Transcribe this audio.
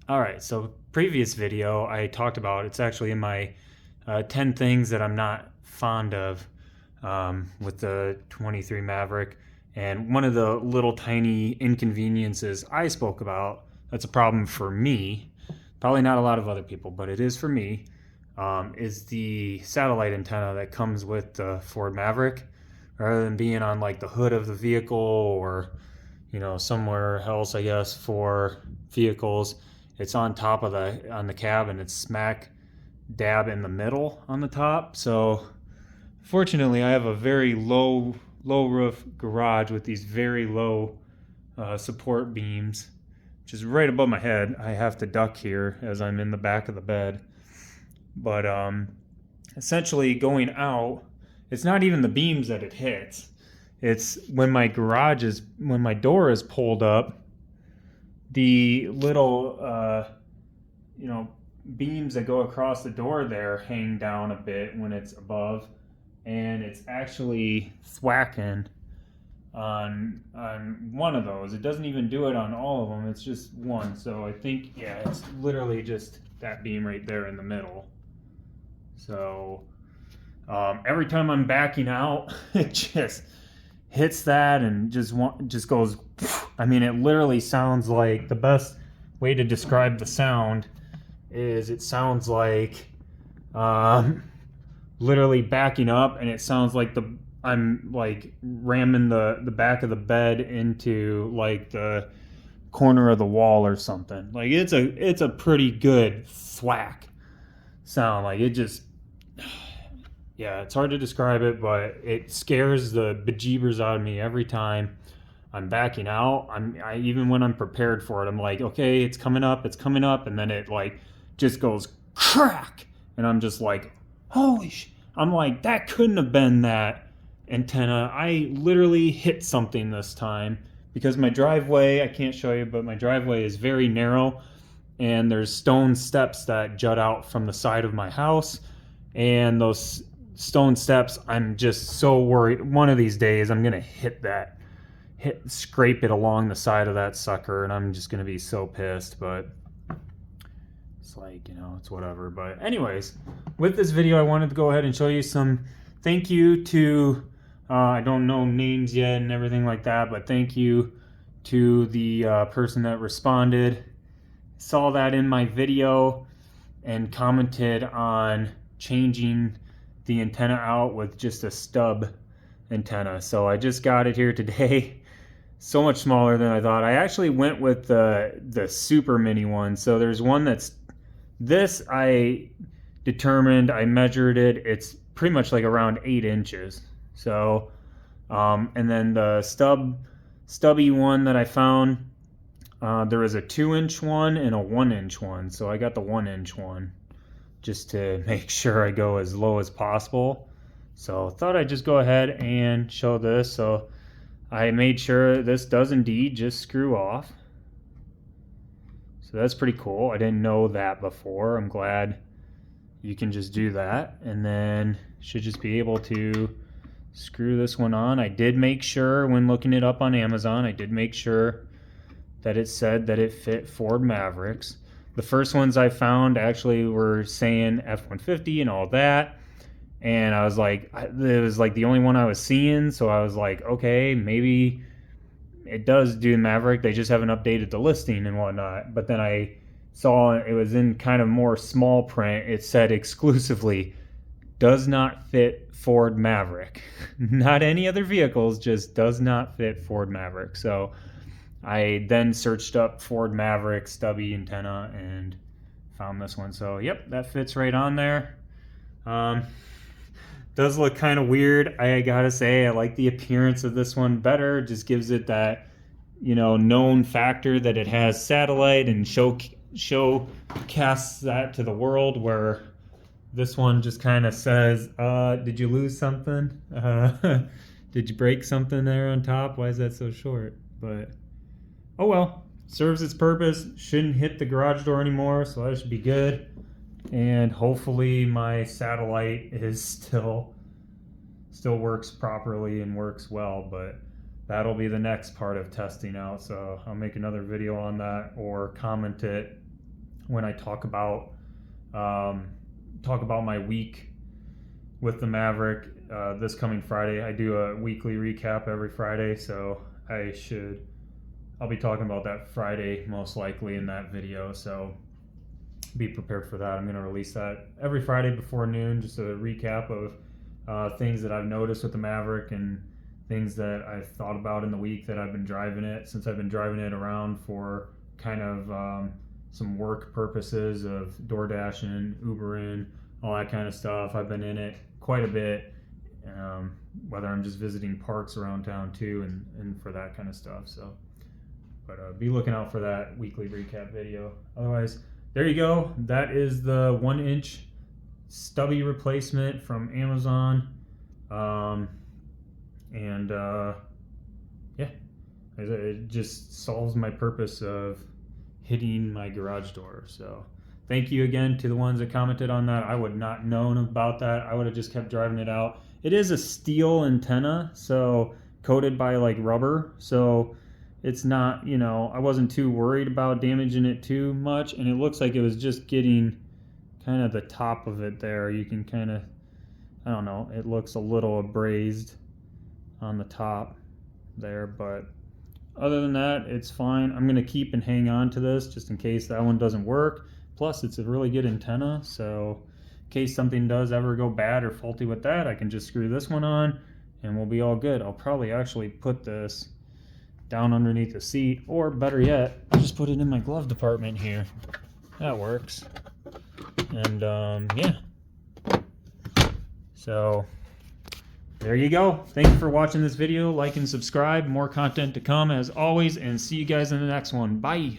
All right, so previous video I talked about, it's actually in my 10 things that I'm not fond of with the 23 Maverick. And one of the little tiny inconveniences I spoke about, that's a problem for me, probably not a lot of other people, but it is for me, is the satellite antenna that comes with the Ford Maverick. Rather than being on like the hood of the vehicle or somewhere else, I guess, for vehicles, it's on top of the cab, and it's smack dab in the middle on the top. So fortunately I have a very low roof garage with these very low support beams, which is right above my head. I have to duck here as I'm in the back of the bed. But essentially going out, it's not even the beams that it hits. It's when my door is pulled up, the little beams that go across the door there hang down a bit when it's above, and it's actually thwacking on one of those. It doesn't even do it on all of them. It's just one. So I think, yeah, it's literally just that beam right there in the middle. So every time I'm backing out, it just hits that and just goes. I mean, it literally sounds like, the best way to describe the sound is it sounds like literally backing up, and it sounds like I'm like ramming the back of the bed into like the corner of the wall or something. Like it's a pretty good thwack sound. Like it just, yeah, it's hard to describe it, but it scares the bejeebers out of me every time I'm backing out. I even when I'm prepared for it, I'm like, okay, it's coming up, and then it like just goes crack, and I'm just like, holy sh! I'm like, that couldn't have been that antenna. I literally hit something this time, because my driveway, I can't show you, but my driveway is very narrow, and there's stone steps that jut out from the side of my house, and those stone steps, I'm just so worried one of these days I'm gonna scrape it along the side of that sucker, and I'm just gonna be so pissed. But it's like, it's whatever. But anyways, with this video, I wanted to go ahead and show you some thank you to I don't know names yet and everything like that, but thank you to the person that responded, saw that in my video, and commented on changing the antenna out with just a stub antenna. So I just got it here today. So much smaller than I thought. I actually went with the super mini one. So there's one that's this, I determined, I measured it, it's pretty much like around 8 inches. So and then the stubby one that I found, there is a 2-inch one and a 1-inch one. So I got the 1-inch one just to make sure I go as low as possible. So thought I'd just go ahead and show this. So I made sure this does indeed just screw off. So that's pretty cool. I didn't know that before. I'm glad you can just do that. And then should just be able to screw this one on. I did make sure when looking it up on Amazon, I did make sure that it said that it fit Ford Mavericks. The first ones I found actually were saying F-150 and all that. And I was like, it was like the only one I was seeing. So I was like, okay, maybe it does do Maverick. They just haven't updated the listing and whatnot. But then I saw it was in kind of more small print. It said exclusively does not fit Ford Maverick. Not any other vehicles, just does not fit Ford Maverick. So I then searched up Ford Maverick stubby antenna and found this one. So yep, that fits right on there. Does look kind of weird. I gotta say, I like the appearance of this one better. It just gives it that, known factor that it has satellite, and showcasts that to the world, where this one just kind of says, did you lose something? Did you break something there on top? Why is that so short? But oh well, serves its purpose. Shouldn't hit the garage door anymore, so that should be good. And hopefully my satellite is still works properly and works well, but that'll be the next part of testing out. So I'll make another video on that, or comment it when I talk about my week with the Maverick. This coming Friday, I do a weekly recap every Friday, so I'll be talking about that Friday most likely in that video, so be prepared for that. I'm going to release that every Friday before noon, just a recap of things that I've noticed with the Maverick and things that I've thought about in the week that I've been driving it, since I've been driving it around for kind of some work purposes of DoorDashing, Ubering, all that kind of stuff. I've been in it quite a bit, whether I'm just visiting parks around town too, and for that kind of stuff. So, but be looking out for that weekly recap video. Otherwise, there you go. That is the 1-inch Stubby replacement from Amazon. Yeah, it just solves my purpose of hitting my garage door. So thank you again to the ones that commented on that. I would not known about that. I would have just kept driving it out. It is a steel antenna, so coated by like rubber, so it's not, you know, I wasn't too worried about damaging it too much, and it looks like it was just getting kind of the top of it there. You can kind of, I don't know, it looks a little abrased on the top there, but other than that, it's fine. I'm going to keep and hang on to this just in case that one doesn't work. Plus, it's a really good antenna, so in case something does ever go bad or faulty with that, I can just screw this one on and we'll be all good. I'll probably actually put this down underneath the seat, or better yet, I'll just put it in my glove department here. That works. And yeah. So there you go. Thank you for watching this video. Like and subscribe. More content to come as always, and see you guys in the next one. Bye.